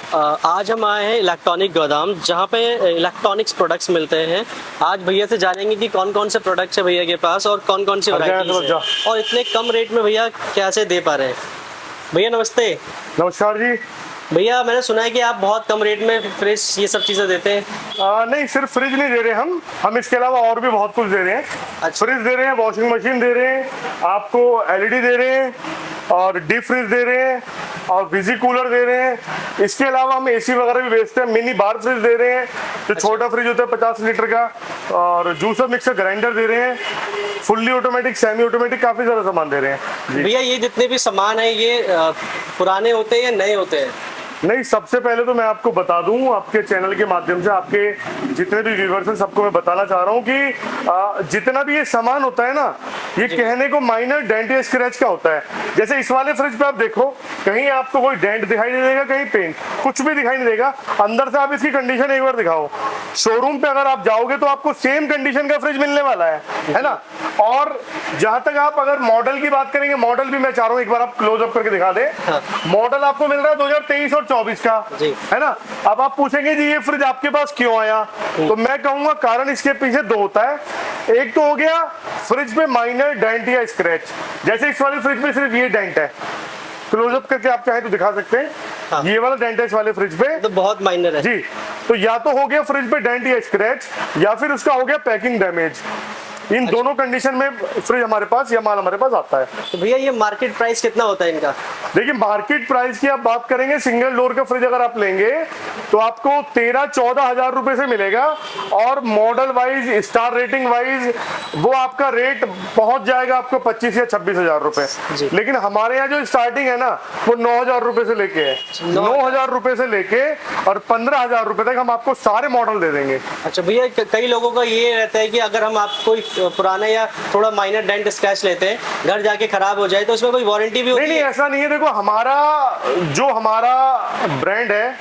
आज हम आए हैं इलेक्ट्रॉनिक गोदाम, जहाँ पे इलेक्ट्रॉनिक्स प्रोडक्ट्स मिलते हैं। आज भैया से जानेंगे कि कौन कौन से प्रोडक्ट्स है भैया के पास और कौन कौन सी वैरायटीज है और इतने कम रेट में भैया कैसे दे पा रहे हैं। भैया नमस्ते। नमस्कार जी। भैया मैंने सुना है कि आप बहुत कम रेट में फ्रिज ये सब चीज़ें देते हैं। नहीं, सिर्फ फ्रिज नहीं दे रहे हम इसके अलावा और भी बहुत कुछ दे रहे हैं। अच्छा। फ्रिज दे रहे हैं, वॉशिंग मशीन दे रहे हैं, आपको एलईडी दे रहे हैं और डीप फ्रिज दे रहे हैं और विजी कूलर दे रहे हैं। इसके अलावा हम एसी वगैरह भी बेचते हैं। मिनी बार फ्रिज दे रहे हैं, जो छोटा फ्रिज होता है 50 लीटर का, और जूसर मिक्सर ग्राइंडर दे रहे हैं। फुल्ली ऑटोमेटिक, सेमी ऑटोमेटिक, काफी सारा सामान दे रहे हैं। भैया ये जितने भी सामान है ये पुराने होते हैं या नए होते हैं? नहीं, सबसे पहले तो मैं आपको बता दूं, आपके चैनल के माध्यम से आपके जितने भी व्यूअर्स हैं सबको मैं बताना चाह रहा हूं कि जितना भी ये सामान होता है ना, ये कहने को माइनर डेंट या स्क्रैच का होता है। जैसे इस वाले फ्रिज पे आप देखो, कहीं आपको कोई डेंट दिखाई नहीं देगा, कहीं पेंट, कुछ भी दिखाई नहीं देगा। अंदर से आप इसकी कंडीशन एक बार दिखाओ। शोरूम पे अगर आप जाओगे तो आपको सेम कंडीशन का फ्रिज मिलने वाला है ना। और जहां तक आप अगर मॉडल की बात करेंगे, मॉडल भी मैं चाह रहा हूँ एक बार आप क्लोज अप करके दिखा दे। मॉडल आपको मिल रहा है 2023 और 24 का, है ना। अब आप पूछेंगे जी ये फ्रिज आपके पास क्यों आया, तो मैं कहूंगा कारण इसके पीछे दो होता है। एक तो हो गया फ्रिज पे माइनर डेंट या स्क्रैच, जैसे इस वाले फ्रिज पे सिर्फ ये डेंट है। क्लोजअप करके आप चाहे तो दिखा सकते हैं। हाँ। ये वाला डेंट है इस वाले फ्रिज पे, तो बहुत माइनर है जी। तो या तो हो गया फ्रिज पे डेंट या स्क्रैच, या फिर उसका हो गया पैकिंग डैमेज। इन दोनों कंडीशन में फ्रिज हमारे पास या माल हमारे पास आता है। तो भैया ये मार्केट प्राइस कितना होता है इनका? देखिए, मार्केट प्राइस की आप बात करेंगे, सिंगल डोर का फ्रिज अगर आप लेंगे तो आपको 13-14 हजार रुपए से मिलेगा, और model wise, star rating wise वो आपका रेट पहुंच जाएगा आपको 25 या 26 हजार रुपए। लेकिन हमारे यहाँ जो स्टार्टिंग है ना, वो 9 हजार रुपए से लेके है। 9 हजार रुपए से लेके और 15 हजार रुपए तक हम आपको सारे मॉडल दे देंगे। अच्छा भैया, कई लोगों का ये रहता है कि अगर हम आपको पुराना या थोड़ा माइनर डेंट स्क्रैच लेते हैं, घर जाके खराब हो जाए, तो उसमें कोई वारंटी भी होती है? नहीं, ऐसा नहीं है। देखो, हमारा ब्रांड है,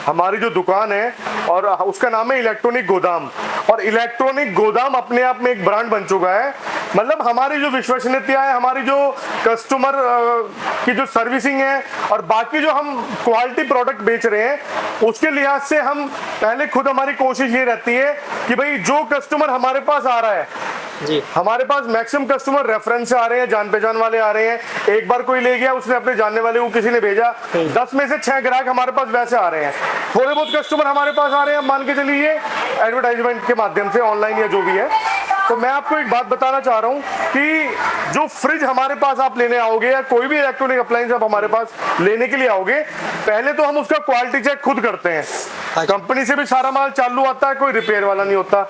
हमारी जो दुकान है, और उसका नाम है इलेक्ट्रॉनिक गोदाम। और इलेक्ट्रॉनिक गोदाम अपने आप में एक ब्रांड बन चुका है। मतलब हमारी जो विश्वसनीयता है, हमारी जो कस्टमर की जो सर्विसिंग है, और बाकी जो हम क्वालिटी प्रोडक्ट बेच रहे हैं, उसके लिहाज से हम पहले खुद, हमारी कोशिश ये रहती है कि भाई जो कस्टमर हमारे पास आ रहा है जी, हमारे पास मैक्सिमम कस्टमर रेफरेंस से आ रहे हैं, जान पहचान वाले आ रहे हैं। एक बार कोई ले गया, उसने अपने जानने वाले को किसी ने भेजा, 10 में से 6 ग्राहक हमारे पास वैसे आ रहे हैं। थोड़े बहुत कस्टमर हमारे पास आ रहे हैं, मान के चलिए एडवर्टाइजमेंट के माध्यम से, ऑनलाइन या जो भी है। तो मैं आपको एक बात बताना चाह रहा हूं कि जो फ्रिज हमारे पास आप लेने आओगे, या कोई भी इलेक्ट्रॉनिक अप्लायंस आप हमारे पास लेने के लिए आओगे, पहले तो हम उसका क्वालिटी चेक खुद करते हैं। कंपनी से भी सारा माल चालू आता है, कोई रिपेयर वाला नहीं होता।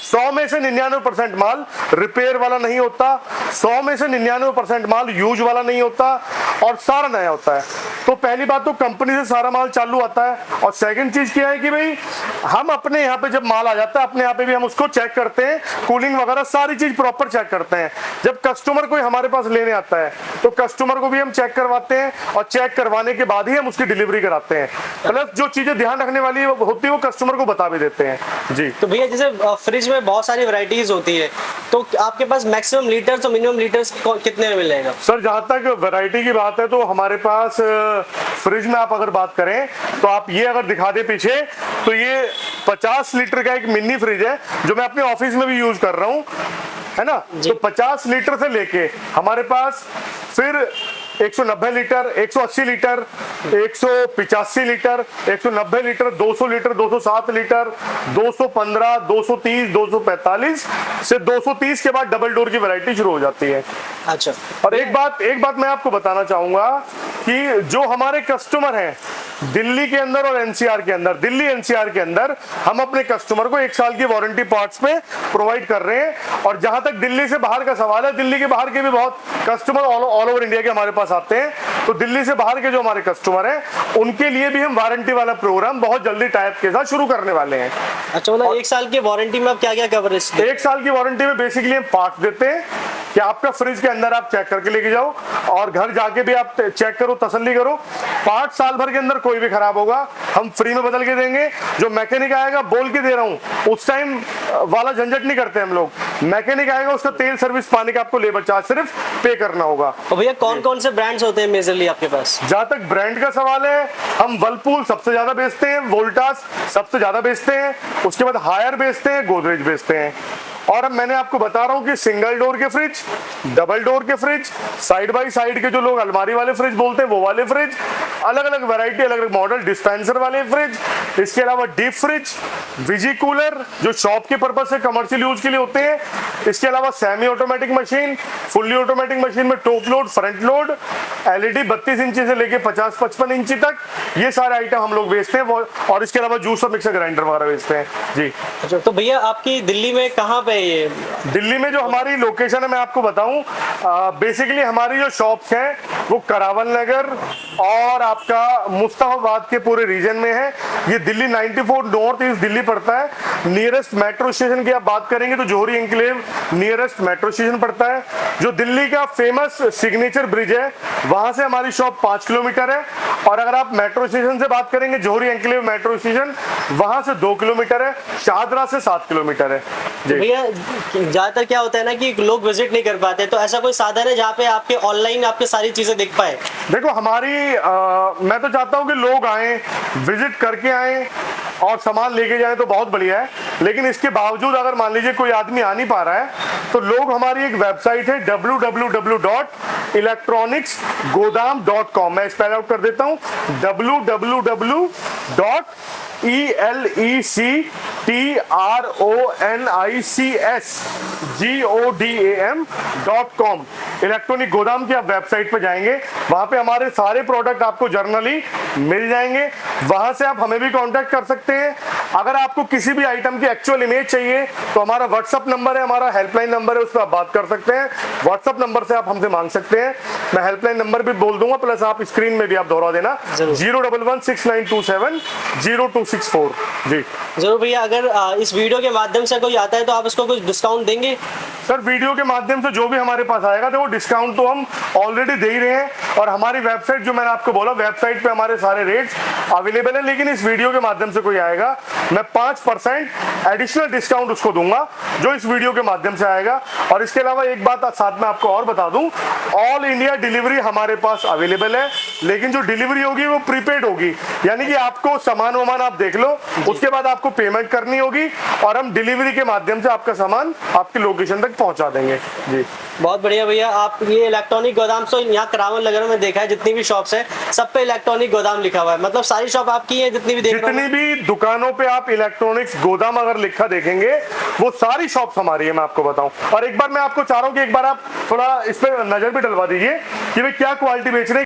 100 में से 99% माल रिपेयर वाला नहीं होता, 100 में से 99% माल यूज वाला नहीं होता, और सारा नया होता है। तो पहली बात तो कंपनी से सारा माल चालू आता है। और सेकंड चीज क्या है कि भाई हम अपने यहाँ पे जब माल आ जाता है, अपने यहाँ पे भी हम उसको चेक करते हैं, कूलिंग वगैरह सारी चीज प्रॉपर चेक करते हैं। जब कस्टमर कोई हमारे पास लेने आता है तो कस्टमर को भी हम चेक करवाते हैं, और चेक करवाने के बाद ही हम उसकी डिलीवरी कराते हैं। प्लस जो चीजें ध्यान रखने वाली होती है वो कस्टमर को बता भी देते हैं जी। तो भैया जैसे फ्रिज में बहुत सारी वैरायटीज होती है, तो आपके पास मैक्सिमम लीटर्स और मिनिमम लीटर्स कितने में मिलेगा? सर, जहां तक वैरायटी की बात है तो हमारे पास फ्रिज में आप अगर बात करें तो आप ये अगर दिखा दे पीछे, तो ये 50 लीटर का एक मिनी फ्रिज है, जो मैं अपने ऑफिस में भी यूज कर रहा हूँ, है ना। तो 50 लीटर से लेके हमारे पास फिर 190 litre, 180 litre, 185 litre, 190 litre, 200 litre, 207 litre, 215, 230, 245 से 230 के बाद डबल डोर की वैरायटी शुरू हो जाती है। अच्छा। और एक बात मैं आपको बताना चाहूंगा कि जो हमारे कस्टमर हैं दिल्ली के अंदर और एनसीआर के अंदर, दिल्ली एनसीआर के अंदर हम अपने कस्टमर को 1 साल की वारंटी पार्ट्स पे प्रोवाइड कर रहे हैं। और जहां तक दिल्ली से बाहर का सवाल है, दिल्ली के बाहर के भी बहुत कस्टमर ऑल ओवर इंडिया के हमारे पास आते हैं। तो दिल्ली से बाहर के जो हमारे कस्टमर हैं, उनके लिए भी हम वारंटी वाला प्रोग्राम बहुत जल्दी टाइप के साथ शुरू करने वाले हैं। अच्छा, मतलब 1 साल की वारंटी में आप क्या क्या कवरेज? 1 साल की वारंटी में बेसिकली हम पार्ट देते हैं कि आपका फ्रिज के अंदर आप चेक करके लेके जाओ, और घर जाके भी आप चेक करो, तसल्ली करो। पार्ट साल भर के अंदर कोई भी खराब होगा हम फ्री में बदल के देंगे। जो मैकेनिक आएगा, बोल के दे रहा हूँ, उस टाइम वाला झंझट नहीं करते हम लोग मैकेनिक आएगा, उसका तेल सर्विस पाने का आपको लेबर चार्ज सिर्फ पे करना होगा। और भैया कौन कौन से ब्रांड्स होते हैं मेजरली आपके पास? जहां तक ब्रांड का सवाल है, हम वर्लपूल सबसे ज्यादा बेचते हैं, वोल्टास सबसे ज्यादा बेचते हैं, उसके बाद हायर बेचते हैं, गोदरेज बेचते हैं। और अब मैंने आपको बता रहा हूं कि सिंगल डोर के फ्रिज, डबल डोर के फ्रिज, साइड बाय साइड के जो लोग अलमारी वाले फ्रिज बोलते हैं वो वाले फ्रिज, अलग अलग वैरायटी, अलग अलग मॉडल, डिस्पेंसर वाले फ्रिज, इसके अलावा डीप फ्रिज, विजी कूलर जो शॉप के पर्पज से कमर्शियल यूज के लिए होते हैं, इसके अलावा semi automatic machine, fully automatic machine में top load, front load, LED 32 इंची से लेके 50-55 इंची तक, ये सारे आइटम हम लोग बेचते हैं। और इसके अलावा जूस और मिक्सर ग्राइंडर वगैरह बेचते हैं जी। अच्छा, तो भैया आपकी दिल्ली में कहाँ पे ये? दिल्ली में जो हमारी लोकेशन है मैं आपको बताऊं, बेसिकली हमारी जो शॉप्स हैं वो करावल नगर और आपका मुस्तफाबाद के पूरे रीजन में है। ये दिल्ली 94 नॉर्थ ईस्ट दिल्ली पड़ता है। नियरेस्ट मेट्रो स्टेशन की आप बात करेंगे तो जोहरी एनक्लेव नियरेस्ट मेट्रो स्टेशन पड़ता है। जो दिल्ली का फेमस सिग्नेचर ब्रिज है वहां से हमारी शॉप 5 किलोमीटर है। और अगर आप मेट्रो स्टेशन से बात करेंगे, जोहरी एनक्लेव मेट्रो स्टेशन, वहां से 2 किलोमीटर है। शाहदरा से 7 किलोमीटर है जी। भैया ज्यादातर क्या होता है ना कि लोग विजिट नहीं कर पाते, तो ऐसा कोई साधन है जहाँ पे आपके ऑनलाइन आपके सारी चीजें देख पाए? देखो हमारी मैं तो चाहता हूँ कि लोग आए, विजिट करके आए और सामान लेके जाए तो बहुत बढ़िया है। लेकिन इसके बावजूद अगर मान लीजिए कोई आदमी आ नहीं पा रहा है तो लोग, हमारी एक वेबसाइट है www.electronicsgodam.com, मैं स्पेल आउट कर देता हूँ, www.electronicsgodam.com, इलेक्ट्रॉनिक गोदाम की आप वेबसाइट पे जाएंगे, वहां पे हमारे सारे प्रोडक्ट आपको जर्नली मिल जाएंगे। वहां से आप हमें भी कांटेक्ट कर सकते हैं। अगर आपको किसी भी आइटम की एक्चुअल इमेज चाहिए तो हमारा व्हाट्सअप नंबर है, हमारा हेल्पलाइन नंबर है, उस पर आप बात कर सकते हैं। व्हाट्सअप नंबर से आप हमसे मांग सकते हैं। मैं हेल्पलाइन नंबर भी बोल दूंगा, प्लस आप स्क्रीन में भी आप दोहरा देना, 01169270264 जी। जरूर भैया, अगर इस वीडियो के माध्यम से कोई आता है तो आप उसको कुछ डिस्काउंट देंगे? सर वीडियो के माध्यम से जो भी हमारे पास आएगा तो वो डिस्काउंट तो हम ऑलरेडी दे ही रहे हैं। और हमारी वेबसाइट, जो मैंने आपको बोला, वेबसाइट पे हमारे सारे रेट्स अवेलेबल है। लेकिन इस वीडियो के माध्यम से कोई आएगा, मैं 5% एडिशनल डिस्काउंट उसको दूंगा जो इस वीडियो के माध्यम से आएगा। और इसके अलावा एक बात साथ में आपको और बता दूं, ऑल इंडिया डिलीवरी हमारे पास अवेलेबल है। लेकिन जो डिलीवरी होगी वो प्रीपेड होगी, यानी कि आपको सामान वामान आप देख लो, उसके बाद आपको पेमेंट करनी होगी और हम डिलीवरी के माध्यम से आपका सामान आपकी लोकेशन तक पहुंचा देंगे जी। बहुत बढ़िया भैया। आप ये इलेक्ट्रॉनिक गोदाम, तो यहाँ करावल नगर में देखा है, जितनी भी शॉप्स है सब पे इलेक्ट्रॉनिक गोदाम लिखा हुआ है, मतलब सारी शॉप आपकी है जितनी भी देख रहा हूं। जितनी भी दुकानों पे आप इलेक्ट्रॉनिक्स गोदाम अगर लिखा देखेंगे वो सारी शॉप्स हमारी है, मैं आपको बताऊं। और एक बार मैं आपको चाह रहा हूं कि एक बार आप थोड़ा इस पे नजर भी डलवा दीजिए कि वे क्या क्वालिटी बेच रहे हैं।